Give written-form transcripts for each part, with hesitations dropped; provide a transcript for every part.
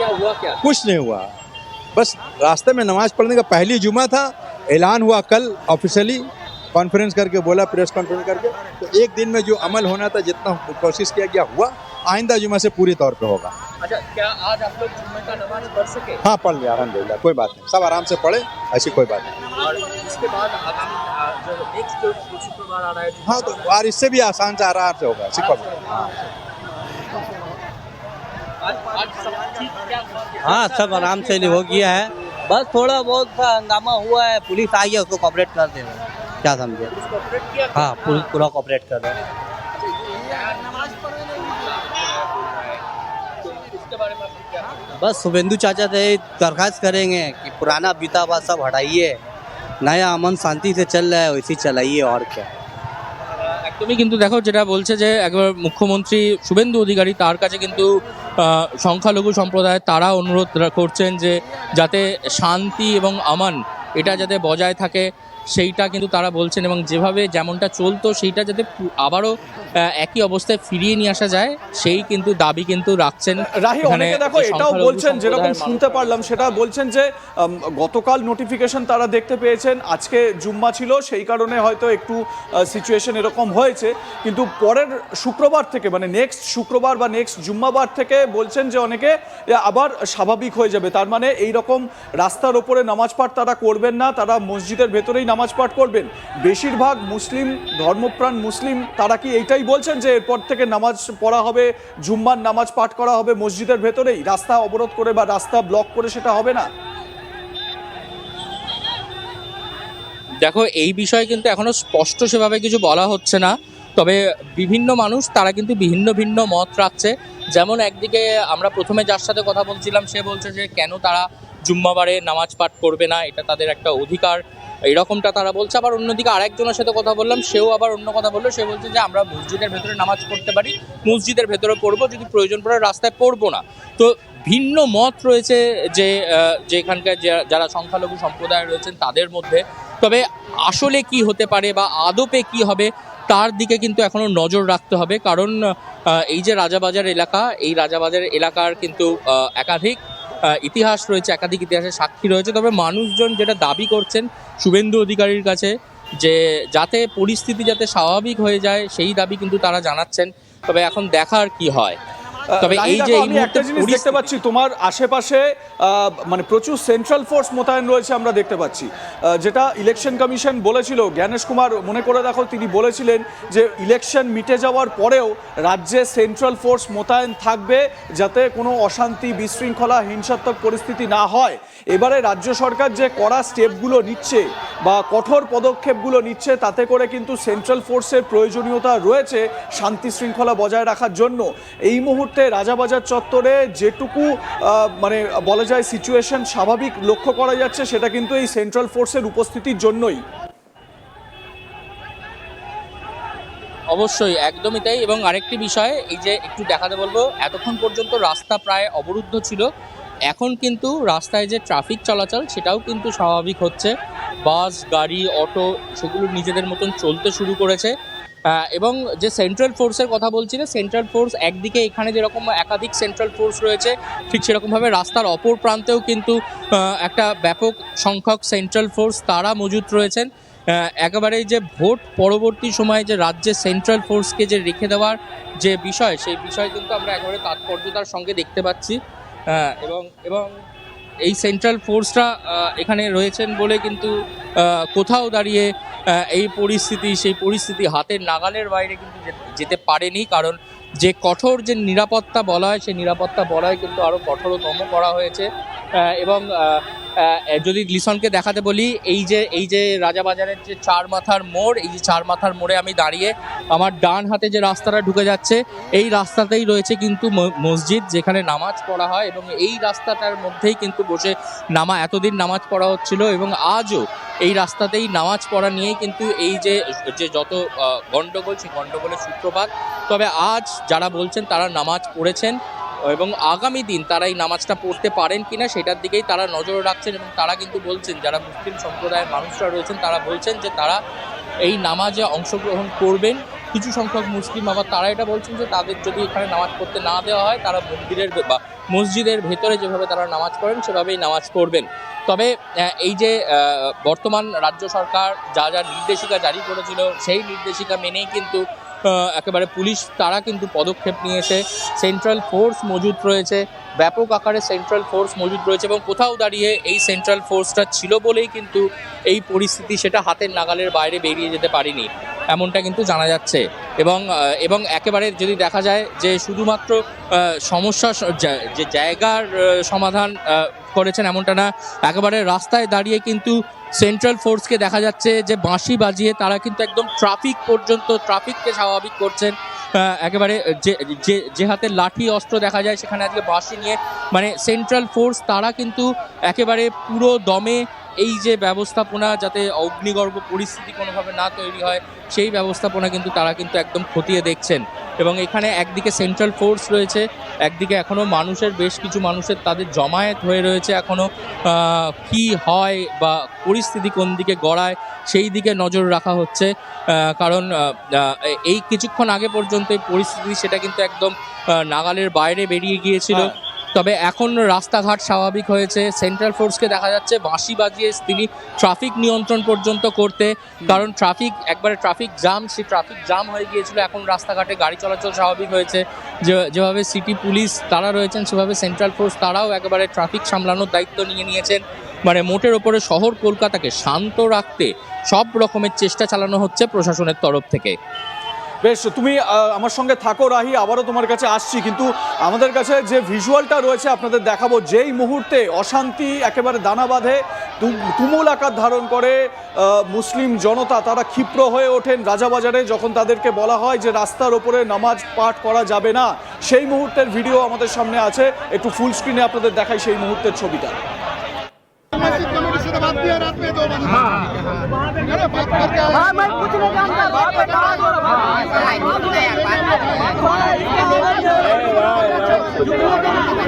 क्या हुआ क्या? कुछ नहीं हुआ, बस रास्ते में नमाज पढ़ने का पहली जुमा था, ऐलान हुआ कल ऑफिशियली कॉन्फ्रेंस करके बोला, प्रेस कॉन्फ्रेंस करके, तो एक दिन में जो अमल होना था जितना कोशिश किया गया हुआ, आइंदा जुमा से पूरी तौर पे होगा। अच्छा, क्या आज आप लोग जुम्मे का नमाज पढ़ सके? हाँ पढ़ लिया अल्हम्दुलिल्लाह, कोई बात नहीं, सब आराम से पढ़े, ऐसी कोई बात नहीं। और इसके बाद आगामी जो नेक्स्ट जो शुक्रवार आ रहा है, हाँ तो और इससे भी आसान से आराम से होगा, सिखो। हाँ आज सब ठीक क्या हुआ? हाँ सब आराम से हो गया है, बस थोड़ा बहुत सा हंगामा हुआ है, पुलिस आई है उसको कॉपरेट कर दे रहे हैं, क्या समझे? कोऑपरेट किया? हाँ पुलिस पूरा कॉपरेट कर रहा है। तो इसके बारे में आपको क्या? बस शुभेंदु चाचा से दरखास्त करेंगे कि पुराना बीता हुआ सब हटाइए, नया अमन शांति से चल रहा है वैसे चलाइए, और क्या। একদমই কিন্তু দেখো যেটা বলছে যে একবার মুখ্যমন্ত্রী শুভেন্দু অধিকারী তার কাছে কিন্তু সংখ্যালঘু সম্প্রদায় তারা অনুরোধ করছেন যে যাতে শান্তি এবং আমান এটা যাতে বজায় থাকে সেইটা কিন্তু তারা বলছেন, এবং যেভাবে যেমনটা চলতো সেইটা যাতে আবারও একই অবস্থায় ফিরিয়ে নিয়ে আসা যায় সেই কিন্তু দাবি কিন্তু রাখছেন। রাহি অনেকে দেখো এটাও বলছেন, যেরকম শুনতে পারলাম সেটা বলছেন যে গতকাল নোটিফিকেশন তারা দেখতে পেয়েছেন, আজকে জুম্মা ছিল সেই কারণে হয়তো একটু সিচুয়েশন এরকম হয়েছে, কিন্তু পরের শুক্রবার থেকে মানে নেক্সট শুক্রবার বা নেক্সট জুম্মাবার থেকে বলছেন যে অনেকে আবার স্বাভাবিক হয়ে যাবে। তার মানে এই রকম রাস্তার ওপরে নামাজ পাঠ তারা করবেন না, তারা মসজিদের ভেতরেই নামাজ পাঠ করবেন। বেশিরভাগ মুসলিম ধর্মপ্রাণ মুসলিম তারা কি এইটাই বলছেন যে এরপর থেকে নামাজ পড়া হবে, জুম্মার নামাজ পাঠ করা হবে মসজিদের ভেতরেই, রাস্তা অবরোধ করে বা রাস্তা ব্লক করে সেটা হবে না? দেখো এই বিষয়ে কিন্তু এখনো স্পষ্ট সেভাবে কিছু বলা হচ্ছে না, তবে বিভিন্ন মানুষ তারা কিন্তু ভিন্ন ভিন্ন মত রাখছে। যেমন একদিকে আমরা প্রথমে যার সাথে কথা বলছিলাম সে বলছে যে কেন তারা জুম্মাবারে নামাজ পাঠ করবে না, এটা তাদের একটা অধিকার, এরকমটা তারা বলছে। আবার অন্যদিকে আরেকজনের সাথে কথা বললাম, সেও আবার অন্য কথা বললো, সে বলছে যে আমরা মসজিদের ভেতরে নামাজ পড়তে পারি, মসজিদের ভেতরে পড়বো, যদি প্রয়োজন পড়ে রাস্তায় পড়বো না। তো ভিন্ন মত রয়েছে যে এখানকার যারা সংখ্যালঘু সম্প্রদায় রয়েছেন তাদের মধ্যে। তবে আসলে কি হতে পারে বা আদপে কি হবে তার দিকে কিন্তু এখনো নজর রাখতে হবে, কারণ এই যে রাজাবাজার এলাকা, এই রাজাবাজার এলাকার কিন্তু একাধিক ইতিহাস রয়েছে, একাধিক ইতিহাসের সাক্ষী রয়েছে। তবে মানুষজন যেটা দাবি করছেন শুভেন্দু অধিকারীর কাছে যে যাতে পরিস্থিতি যাতে স্বাভাবিক হয়ে যায় সেই দাবি কিন্তু তারা জানাচ্ছেন। তবে এখন দেখার কি হয়। তবে এই যে আমি একটা জিনিস দেখতে পাচ্ছি তোমার আশেপাশে মানে প্রচুর সেন্ট্রাল ফোর্স মোতায়েন রয়েছে আমরা দেখতে পাচ্ছি, যেটা ইলেকশন কমিশন বলেছিল, জ্ঞানেশ কুমার মনে করে দেখো তিনি বলেছিলেন যে ইলেকশন মিটে যাওয়ার পরেও রাজ্যে সেন্ট্রাল ফোর্স মোতায়েন থাকবে যাতে কোনো অশান্তি বিশৃঙ্খলা হিংসাত্মক পরিস্থিতি না হয়। এবারে রাজ্য সরকার যে কড়া স্টেপগুলো নিচ্ছে বা কঠোর পদক্ষেপগুলো নিচ্ছে তাতে করে কিন্তু সেন্ট্রাল ফোর্সের প্রয়োজনীয়তা রয়েছে শান্তি শৃঙ্খলা বজায় রাখার জন্য। এই মুহূর্তে রাজাবাজার চত্বরে যেটুকু মানে বলা যায় সিচুয়েশন স্বাভাবিক লক্ষ্য করা যাচ্ছে সেটা কিন্তু এই সেন্ট্রাল ফোর্সের উপস্থিতির জন্যই। অবশ্যই একদমই তাই। এবং আরেকটি বিষয়, এই যে একটু দেখাতে বলবো, এতক্ষণ পর্যন্ত রাস্তা প্রায় অবরুদ্ধ ছিল, এখন কিন্তু রাস্তায় যে ট্রাফিক চলাচল সেটাও কিন্তু স্বাভাবিক হচ্ছে। বাস, গাড়ি, অটো সেগুলো নিজেদের মতন চলতে শুরু করেছে। এবং যে সেন্ট্রাল ফোর্সের কথা বলছিলে, সেন্ট্রাল ফোর্স একদিকে এখানে যেরকম একাধিক সেন্ট্রাল ফোর্স রয়েছে, ঠিক সেরকমভাবে রাস্তার অপর প্রান্তেও কিন্তু একটা ব্যাপক সংখ্যক সেন্ট্রাল ফোর্স তারা মজুত রয়েছেন। একেবারেই যে ভোট পরবর্তী সময়ে যে রাজ্যে সেন্ট্রাল ফোর্সকে যে রেখে দেওয়ার যে বিষয়, সেই বিষয় কিন্তু আমরা একেবারে তাৎপর্যতার সঙ্গে দেখতে পাচ্ছি। এবং এই সেন্ট্রাল ফোর্সরা এখানে রয়েছেন বলে কিন্তু কোথাও দাঁড়িয়ে এই সেই পরিস্থিতি হাতের নাগালের বাইরে কিন্তু যেতে পারেনি, কারণ যে কঠোর যে নিরাপত্তা বলা হয় সেই নিরাপত্তা বলয় কিন্তু আরও কঠোরতম করা হয়েছে। এবং যদি লিসনকে দেখাতে বলি, এই যে রাজাবাজারের যে চার মাথার মোড়, এই যে চার মাথার মোড়ে আমি দাঁড়িয়ে, আমার ডান হাতে যে রাস্তাটা ঢুকে যাচ্ছে এই রাস্তাতেই রয়েছে কিন্তু মসজিদ যেখানে নামাজ পড়া হয়, এবং এই রাস্তাটার মধ্যেই কিন্তু বসে এতদিন নামাজ পড়া হচ্ছিল, এবং আজও এই রাস্তাতেই নামাজ পড়া নিয়েই কিন্তু এই যে যত গণ্ডগোল, সেই গণ্ডগোলের সূত্রপাত। তবে আজ যারা বলছেন তারা নামাজ পড়েছেন এবং আগামী দিন তারা এই নামাজটা পড়তে পারেন কিনা সেটার দিকেই তারা নজর রাখছেন, এবং তারা কিন্তু বলছেন, যারা মুসলিম সম্প্রদায়ের মানুষরা রয়েছেন তারা বলছেন যে তারা এই নামাজে অংশগ্রহণ করবেন কিছু সংখ্যক মুসলিম আবার তারা এটা বলছেন যে তাদের যদি এখানে নামাজ পড়তে না দেওয়া হয় তারা বা মসজিদের ভেতরে যেভাবে তারা নামাজ পড়েন সেভাবেই নামাজ পড়বেন। তবে এই যে বর্তমান রাজ্য সরকার যা যা নির্দেশিকা জারি করেছিল সেই নির্দেশিকা মেনেই কিন্তু একেবারে পুলিশ তারা কিন্তু পদক্ষেপ নিয়েছে। সেন্ট্রাল ফোর্স মজুদ রয়েছে, ব্যাপক আকারে সেন্ট্রাল ফোর্স মজুদ রয়েছে এবং কোথাও দাঁড়িয়ে এই সেন্ট্রাল ফোর্সটা ছিল বলেই কিন্তু এই পরিস্থিতি সেটা হাতের নাগালের বাইরে বেরিয়ে যেতে পারেনি এমনটা কিন্তু জানা যাচ্ছে। এবং একেবারে যদি দেখা যায় যে শুধুমাত্র সমস্যা যে জায়গার সমাধান করেছেন এমনটা না, একেবারে রাস্তায় দাঁড়িয়ে কিন্তু সেন্ট্রাল ফোর্সকে দেখা যাচ্ছে যে বাঁশি বাজিয়ে তারা কিন্তু একদম ট্রাফিককে স্বাভাবিক করছেন। একেবারে যে হাতে লাঠি অস্ত্র দেখা যায় সেখানে আজকে বাঁশি নিয়ে মানে সেন্ট্রাল ফোর্স তারা কিন্তু একেবারে পুরো দমে এই যে ব্যবস্থাপনা যাতে অগ্নিগর্ভ পরিস্থিতি কোনোভাবে না তৈরি হয় সেই ব্যবস্থাপনা কিন্তু তারা কিন্তু একদম খতিয়ে দেখছেন। এবং এখানে একদিকে সেন্ট্রাল ফোর্স রয়েছে, একদিকে এখনও বেশ কিছু মানুষের তাদের জমায়েত হয়ে রয়েছে এখনও। কি হয় বা পরিস্থিতি কোন দিকে গড়ায় সেই দিকে নজর রাখা হচ্ছে, কারণ এই কিছুক্ষণ আগে পর্যন্ত এই পরিস্থিতি সেটা কিন্তু একদম নাগালের বাইরে বেরিয়ে গিয়েছিল। তবে এখন রাস্তাঘাট স্বাভাবিক হয়েছে। সেন্ট্রাল ফোর্সকে দেখা যাচ্ছে বাঁশি বাজিয়ে তিনি ট্রাফিক নিয়ন্ত্রণ পর্যন্ত করতে, কারণ ট্রাফিক জাম হয়ে গিয়েছিল। এখন রাস্তাঘাটে গাড়ি চলাচল স্বাভাবিক হয়েছে। যেভাবে সিটি পুলিশ তারা রয়েছেন সেভাবে সেন্ট্রাল ফোর্স তারাও একেবারে ট্রাফিক সামলানোর দায়িত্ব নিয়েছেন। মানে মোটের ওপরে শহর কলকাতাকে শান্ত রাখতে সব রকমের চেষ্টা চালানো হচ্ছে প্রশাসনের তরফ থেকে। বেশ, তুমি আমার সঙ্গে থাকো রাহি, আবারও তোমার কাছে আসছি, কিন্তু আমাদের কাছে যে ভিজুয়ালটা রয়েছে আপনাদের দেখাবো। যেই মুহূর্তে অশান্তি একেবারে দানা বাঁধে, তুমুল আকার ধারণ করে, মুসলিম জনতা তারা ক্ষিপ্র হয়ে ওঠেন রাজাবাজারে যখন তাদেরকে বলা হয় যে রাস্তার ওপরে নামাজ পাঠ করা যাবে না, সেই মুহূর্তের ভিডিও আমাদের সামনে আছে। একটু ফুল স্ক্রিনে আপনাদের দেখাই সেই মুহূর্তের ছবিটা। मस्जिद कमेटी से बात किया रात में 2 बजे। बात करके आया। मैं कुछ नहीं जानता। बात पे कहा दो।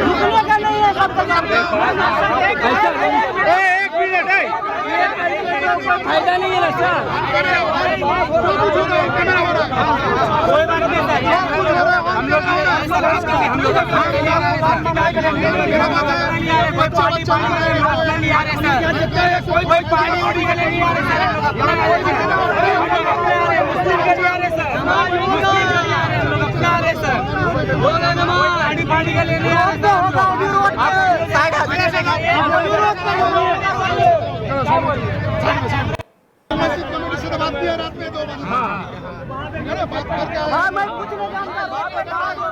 रुकने का नहीं है सब जानते हैं। एक मिनट है। फायदा नहीं है ना सर। कोई बात नहीं सर। हम लोग कोई पानी उड़ी के नहीं आ रहे सर। पानी का लेने मस्जिद कमेटी से बात किया रात में 2 बजे। बात करके आया। मैं कुछ नहीं जानता। बात पे कहा दो।